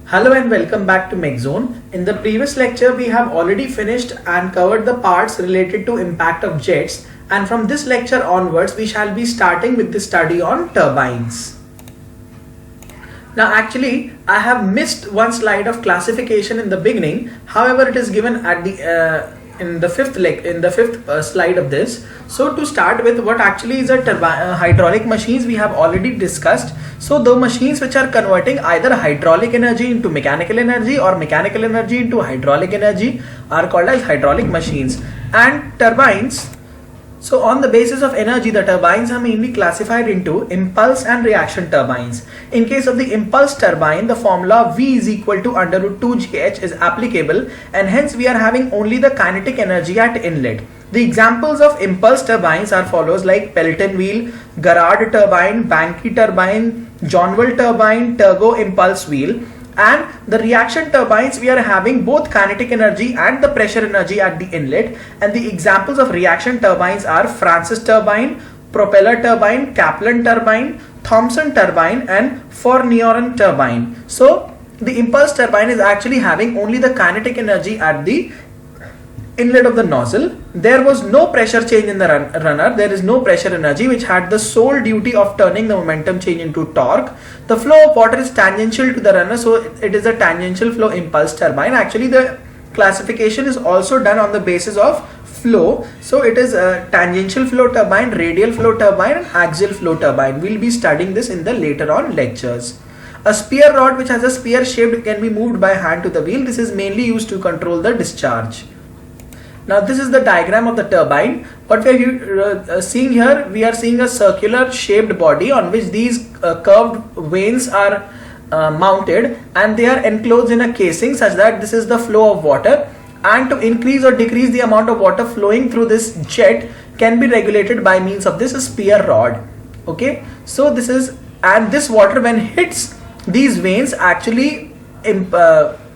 Hello and welcome back to MechZone. In the previous lecture, we have already finished and covered the parts related to impact of jets, and from this lecture onwards, we shall be starting with the study on turbines. Now actually, I have missed one slide of classification in the beginning. However, it is given at the in the fifth slide of this. So to start with, what actually is a hydraulic machines we have already discussed. So the machines which are converting either hydraulic energy into mechanical energy or mechanical energy into hydraulic energy are called as hydraulic machines. And turbines, so on the basis of energy, the turbines are mainly classified into impulse and reaction turbines. In case of the impulse turbine, the formula V is equal to under root 2gh is applicable, and hence we are having only the kinetic energy at inlet. The examples of impulse turbines are follows like Pelton wheel, Garrard turbine, Banki turbine, Johnwell turbine, Turgot impulse wheel. And the reaction turbines, we are having both kinetic energy and the pressure energy at the inlet, and the examples of reaction turbines are Francis turbine, propeller turbine, Kaplan turbine, Thomson turbine and Fournier turbine. So the impulse turbine is actually having only the kinetic energy at the inlet of the nozzle. There was no pressure change in the runner. There is no pressure energy, which had the sole duty of turning the momentum change into torque. The flow of water is tangential to the runner, so it is a tangential flow impulse turbine. Actually, the classification is also done on the basis of flow. So it is a tangential flow turbine, radial flow turbine and axial flow turbine. We'll be studying this in the later on lectures. A spear rod which has a spear shaped can be moved by hand to the wheel. This is mainly used to control the discharge. Now this is the diagram of the turbine. What we are seeing here, we are seeing a circular shaped body on which these curved vanes are mounted, and they are enclosed in a casing such that this is the flow of water, and to increase or decrease the amount of water flowing through this jet can be regulated by means of this spear rod. Okay, so this is, and this water when hits these vanes actually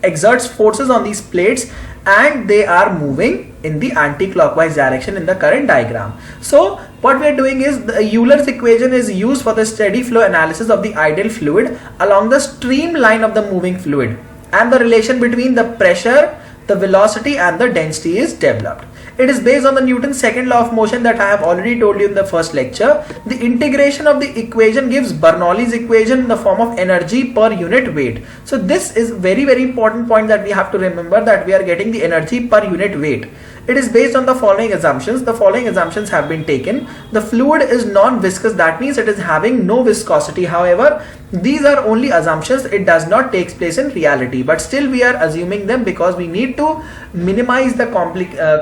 exerts forces on these plates, and they are moving in the anti-clockwise direction in the current diagram. So what we are doing is the Euler's equation is used for the steady flow analysis of the ideal fluid along the streamline of the moving fluid, and the relation between the pressure, the velocity and the density is developed. It is based on the Newton's second law of motion that I have already told you in the first lecture. The integration of the equation gives Bernoulli's equation in the form of energy per unit weight. So this is very important point that we have to remember, that we are getting the energy per unit weight. It is based on the following assumptions. The following assumptions have been taken. The fluid is non-viscous, that means it is having no viscosity. However, these are only assumptions. It does not take place in reality, but still we are assuming them because we need to minimize the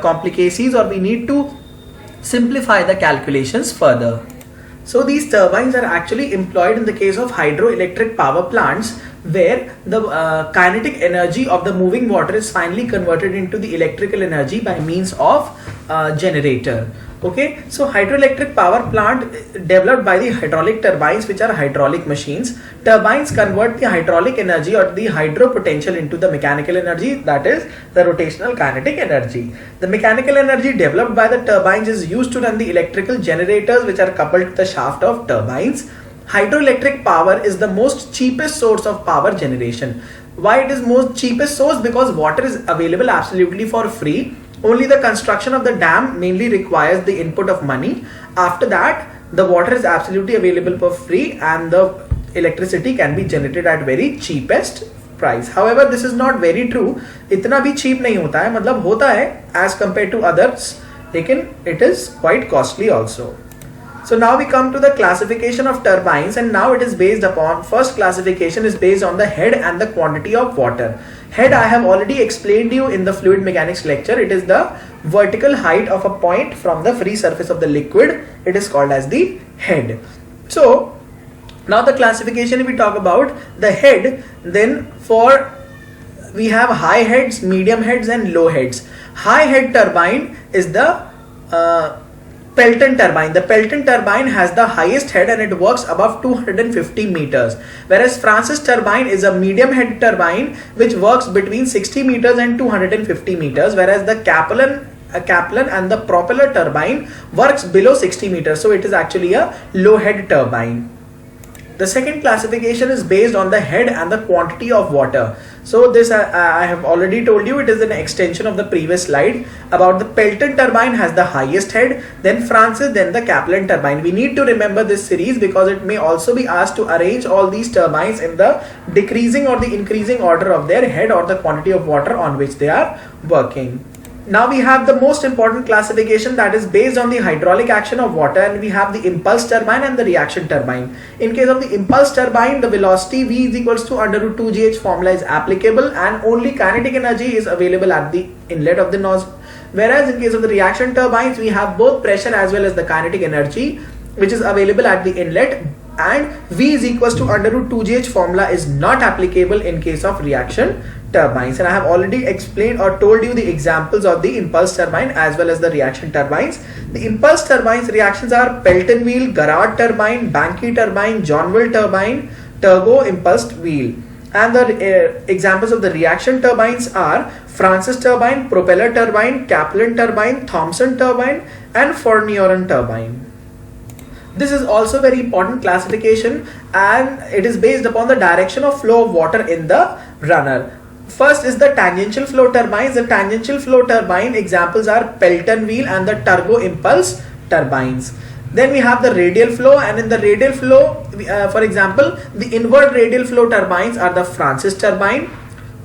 complications, or we need to simplify the calculations further. So these turbines are actually employed in the case of hydroelectric power plants, where the kinetic energy of the moving water is finally converted into the electrical energy by means of generator. Okay, so hydroelectric power plant developed by the hydraulic turbines, which are hydraulic machines. Turbines convert the hydraulic energy or the hydro potential into the mechanical energy, that is the rotational kinetic energy. The mechanical energy developed by the turbines is used to run the electrical generators which are coupled to the shaft of turbines. Hydroelectric power is the most cheapest source of power generation. Why it is most cheapest source? Because water is available absolutely for free. Only the construction of the dam mainly requires the input of money. After that, the water is absolutely available for free, and the electricity can be generated at very cheapest price. However, this is not very true. इतना भी cheap नहीं होता है, मतलब होता है as compared to others, लेकिन it is quite costly also. So now we come to the classification of turbines, and now it is based upon, first classification is based on the head and the quantity of water. Head I have already explained you in the fluid mechanics lecture. It is the vertical height of a point from the free surface of the liquid. It is called as the head. So now the classification, if we talk about the head, then we have high heads, medium heads and low heads. High head turbine is the Pelton turbine. The Pelton turbine has the highest head and it works above 250 meters. Whereas Francis turbine is a medium head turbine which works between 60 meters and 250 meters. Whereas the Kaplan and the propeller turbine works below 60 meters. So it is actually a low head turbine. The second classification is based on the head and the quantity of water. So this I have already told you, it is an extension of the previous slide about the Pelton turbine has the highest head, then Francis, then the Kaplan turbine. We need to remember this series because it may also be asked to arrange all these turbines in the decreasing or the increasing order of their head or the quantity of water on which they are working. Now we have the most important classification, that is based on the hydraulic action of water, and we have the impulse turbine and the reaction turbine. In case of the impulse turbine, the velocity V is equals to under root 2gh formula is applicable and only kinetic energy is available at the inlet of the nozzle. Whereas in case of the reaction turbines, we have both pressure as well as the kinetic energy which is available at the inlet, and V is equals to under root 2gh formula is not applicable in case of reaction turbines. And I have already explained or told you the examples of the impulse turbine as well as the reaction turbines. The impulse turbines reactions are Pelton wheel, Garrard turbine, Banke turbine, Johnville turbine, turbo impulsed wheel. And the examples of the reaction turbines are Francis turbine, propeller turbine, Kaplan turbine, Thomson turbine, and Fournier turbine. This is also very important classification, and it is based upon the direction of flow of water in the runner. First is the tangential flow turbines. The tangential flow turbine examples are Pelton wheel and the turbo impulse turbines. Then we have the radial flow, and in the radial flow, for example, the inward radial flow turbines are the Francis turbine,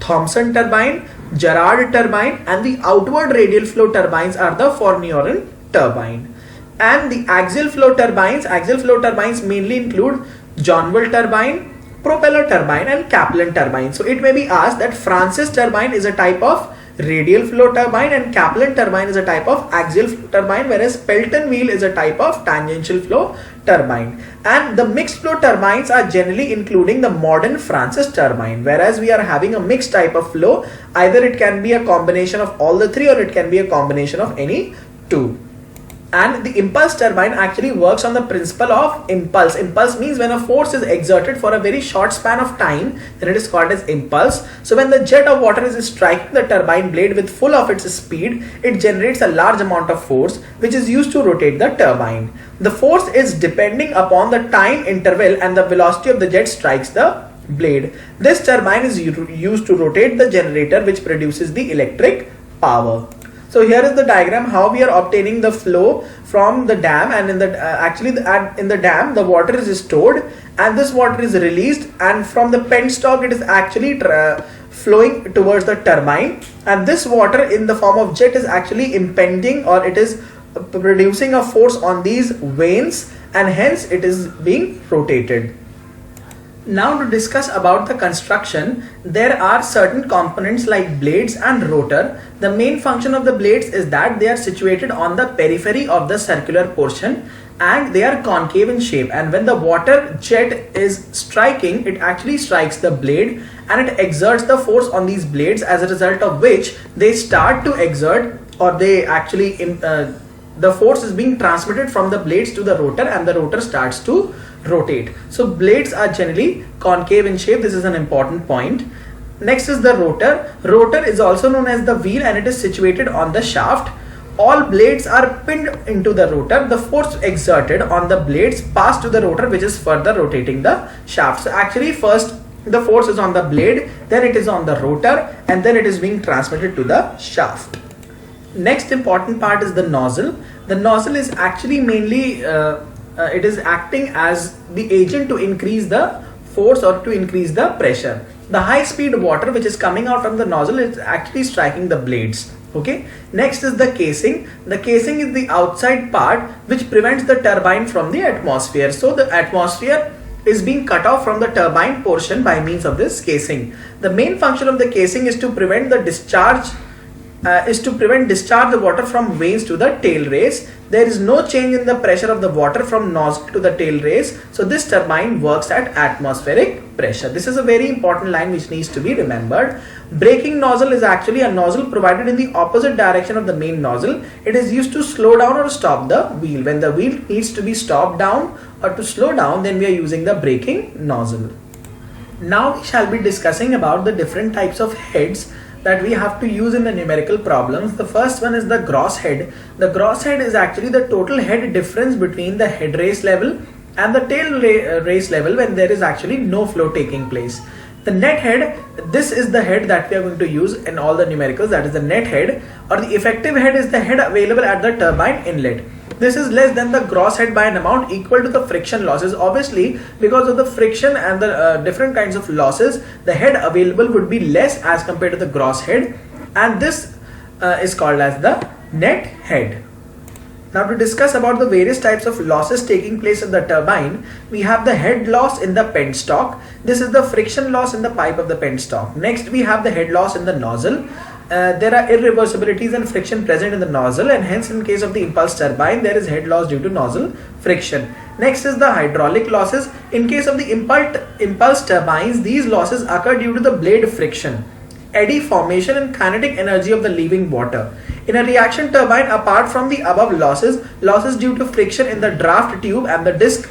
Thomson turbine, Garrard turbine, and the outward radial flow turbines are the Fournier turbine. And the axial flow turbines mainly include Johnville turbine, propeller turbine, and Kaplan turbine. So it may be asked that Francis turbine is a type of radial flow turbine and Kaplan turbine is a type of axial flow turbine, whereas Pelton wheel is a type of tangential flow turbine. And the mixed flow turbines are generally including the modern Francis turbine, whereas we are having a mixed type of flow. Either it can be a combination of all the three or it can be a combination of any two. And the impulse turbine actually works on the principle of impulse. Impulse means when a force is exerted for a very short span of time, then it is called as impulse. So when the jet of water is striking the turbine blade with full of its speed, it generates a large amount of force which is used to rotate the turbine. The force is depending upon the time interval and the velocity of the jet strikes the blade. This turbine is used to rotate the generator which produces the electric power. So here is the diagram how we are obtaining the flow from the dam, and in the in the dam the water is stored and this water is released, and from the penstock it is actually flowing towards the turbine, and this water in the form of jet is actually impinging or it is producing a force on these vanes, and hence it is being rotated. Now to discuss about the construction, there are certain components like blades and rotor. The main function of the blades is that they are situated on the periphery of the circular portion and they are concave in shape, and when the water jet is striking, it actually strikes the blade and it exerts the force on these blades, as a result of which they start to exert, or they actually the force is being transmitted from the blades to the rotor and the rotor starts to rotate. So blades are generally concave in shape. This is an important point. Next is the rotor. Rotor is also known as the wheel and it is situated on the shaft. All blades are pinned into the rotor. The force exerted on the blades pass to the rotor, which is further rotating the shaft. So actually first the force is on the blade, then it is on the rotor, and then it is being transmitted to the shaft. Next important part is the nozzle. The nozzle is actually mainly it is acting as the agent to increase the force or to increase the pressure. The high speed water which is coming out from the nozzle is actually striking the blades. Okay. Next is the casing. The casing is the outside part which prevents the turbine from the atmosphere. So the atmosphere is being cut off from the turbine portion by means of this casing. The main function of the casing is to prevent the discharge the water from vanes to the tail race. There is no change in the pressure of the water from nozzle to the tail race. So this turbine works at atmospheric pressure. This is a very important line which needs to be remembered. Braking nozzle is actually a nozzle provided in the opposite direction of the main nozzle. It is used to slow down or stop the wheel. When the wheel needs to be stopped down or to slow down, then we are using the braking nozzle. Now we shall be discussing about the different types of heads that we have to use in the numerical problems. The first one is the gross head. The gross head is actually the total head difference between the head race level and the tail race level when there is actually no flow taking place. The net head, this is the head that we are going to use in all the numericals, that is the net head, or the effective head is the head available at the turbine inlet. This is less than the gross head by an amount equal to the friction losses. Obviously, because of the friction and the different kinds of losses, the head available would be less as compared to the gross head, and this is called as the net head. Now to discuss about the various types of losses taking place in the turbine, we have the head loss in the penstock. This is the friction loss in the pipe of the penstock. Next we have the head loss in the nozzle. There are irreversibilities and friction present in the nozzle, and hence in case of the impulse turbine there is head loss due to nozzle friction. Next is the hydraulic losses. In case of the impulse turbines, these losses occur due to the blade friction, eddy formation and kinetic energy of the leaving water. In a reaction turbine, apart from the above losses due to friction in the draft tube and the disc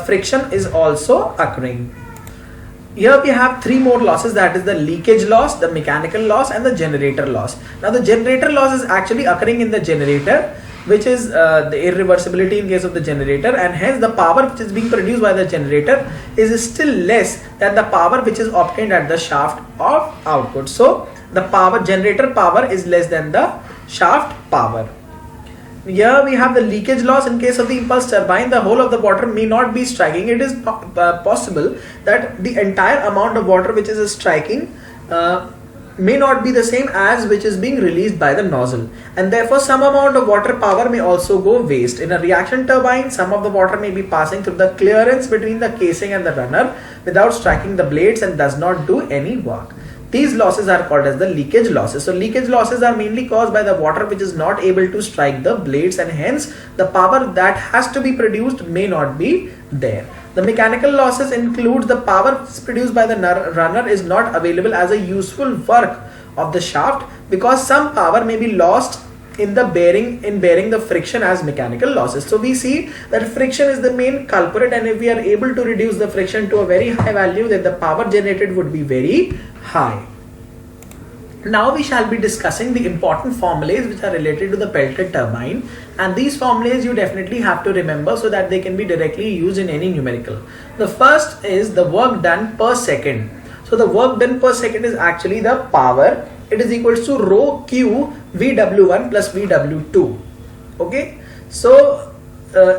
friction is also occurring. Here we have three more losses, that is the leakage loss, the mechanical loss and the generator loss. Now the generator loss is actually occurring in the generator, which is the irreversibility in case of the generator, and hence the power which is being produced by the generator is still less than the power which is obtained at the shaft of output. So the generator power is less than the shaft power. Here we have the leakage loss. In case of the impulse turbine, the whole of the water may not be striking. It is possible that the entire amount of water which is striking may not be the same as which is being released by the nozzle, and therefore some amount of water power may also go waste. In a reaction turbine, some of the water may be passing through the clearance between the casing and the runner without striking the blades and does not do any work. These losses are called as the leakage losses. So leakage losses are mainly caused by the water which is not able to strike the blades, and hence the power that has to be produced may not be there. The mechanical losses includes the power produced by the runner is not available as a useful work of the shaft, because some power may be lost in bearing the friction as mechanical losses. So we see that friction is the main culprit, and if we are able to reduce the friction to a very high value, then the power generated would be very high. Now we shall be discussing the important formulas which are related to the pelted turbine, and these formulas you definitely have to remember so that they can be directly used in any numerical. The first is the work done per second. So the work done per second is actually the power. It is equals to rho q VW1 plus VW2. Okay, so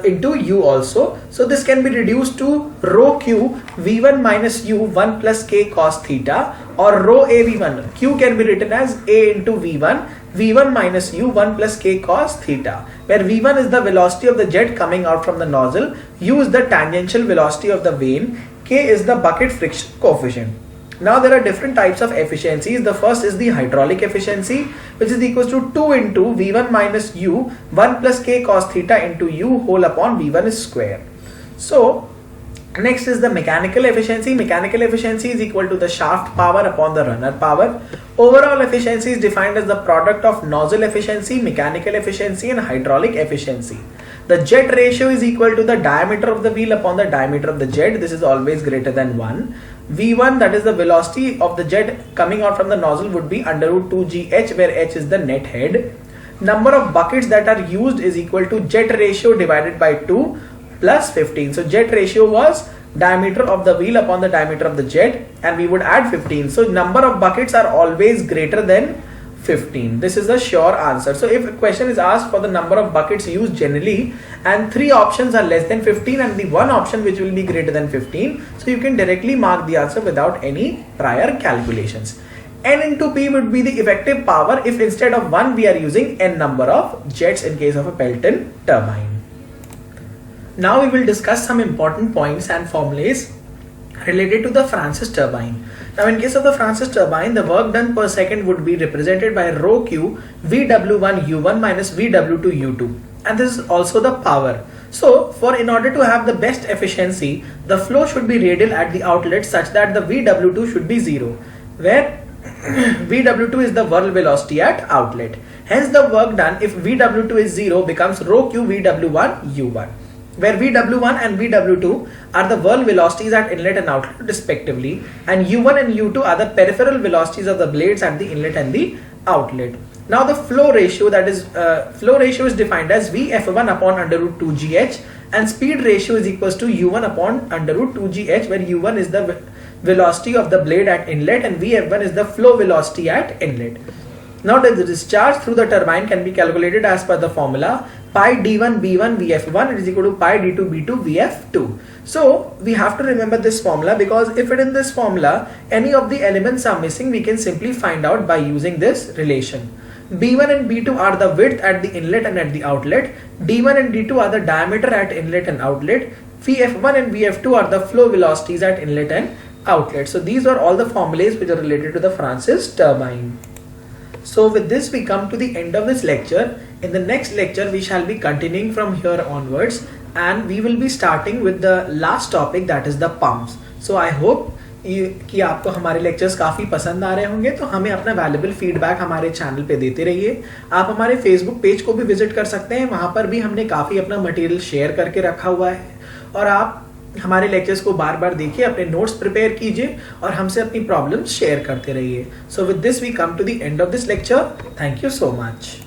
into U also. So this can be reduced to rho q V1 minus U 1 plus K cos theta, or rho A V1. Q can be written as A into V1, V1 minus U 1 plus K cos theta, where V1 is the velocity of the jet coming out from the nozzle, U is the tangential velocity of the vane, K is the bucket friction coefficient. Now there are different types of efficiencies. The first is the hydraulic efficiency, which is equals to 2 into V1 minus U 1 plus K cos theta into U whole upon V1 square. So next is the mechanical efficiency. Mechanical efficiency is equal to the shaft power upon the runner power. Overall efficiency is defined as the product of nozzle efficiency, mechanical efficiency and hydraulic efficiency. The jet ratio is equal to the diameter of the wheel upon the diameter of the jet. This is always greater than 1. V1, that is the velocity of the jet coming out from the nozzle, would be under root 2gh, where h is the net head. Number of buckets that are used is equal to jet ratio divided by 2 plus 15. So jet ratio was diameter of the wheel upon the diameter of the jet, and we would add 15. So number of buckets are always greater than 15. This is the sure answer. So if a question is asked for the number of buckets used generally, and 3 options are less than 15 and the 1 option which will be greater than 15, so you can directly mark the answer without any prior calculations. N into P would be the effective power if instead of 1 we are using n number of jets in case of a Pelton turbine. Now we will discuss some important points and formulas related to the Francis turbine. Now in case of the Francis turbine, the work done per second would be represented by rho q VW1 U1 minus VW2 U2, and this is also the power. So in order to have the best efficiency, the flow should be radial at the outlet such that the VW2 should be 0, where VW2 is the whirl velocity at outlet. Hence the work done if VW2 is 0 becomes rho q VW1 U1. where VW1 and VW2 are the whirl velocities at inlet and outlet respectively, and U1 and U2 are the peripheral velocities of the blades at the inlet and the outlet. Now the flow ratio, that is flow ratio is defined as Vf1 upon under root 2gh, and speed ratio is equals to U1 upon under root 2gh, where U1 is the velocity of the blade at inlet and Vf1 is the flow velocity at inlet. Now the discharge through the turbine can be calculated as per the formula pi d1 b1 Vf1 is equal to pi d2 b2 Vf2. So we have to remember this formula, because if it in this formula any of the elements are missing, we can simply find out by using this relation. B1 and B2 are the width at the inlet and at the outlet. D1 and D2 are the diameter at inlet and outlet. Vf1 and Vf2 are the flow velocities at inlet and outlet. So these are all the formulas which are related to the Francis turbine. So with this we come to the end of this lecture. In the next lecture we shall be continuing from here onwards, and we will be starting with the last topic, that is the pumps. So I hope कि आपको हमारे lectures काफ़ी पसंद आ रहे होंगे, तो हमें अपना वैल्यूबल फीडबैक हमारे चैनल पे देते रहिए। आप हमारे फेसबुक पेज को भी विजिट कर सकते हैं, वहाँ पर भी हमने काफ़ी अपना मटेरियल शेयर करके रखा हुआ है, और आप हमारे लेक्चर्स को बार बार देखिए, अपने नोट्स प्रिपेयर कीजिए और हमसे अपनी प्रॉब्लम्स शेयर करते रहिए। So with this we come to the end of this lecture. Thank you so much.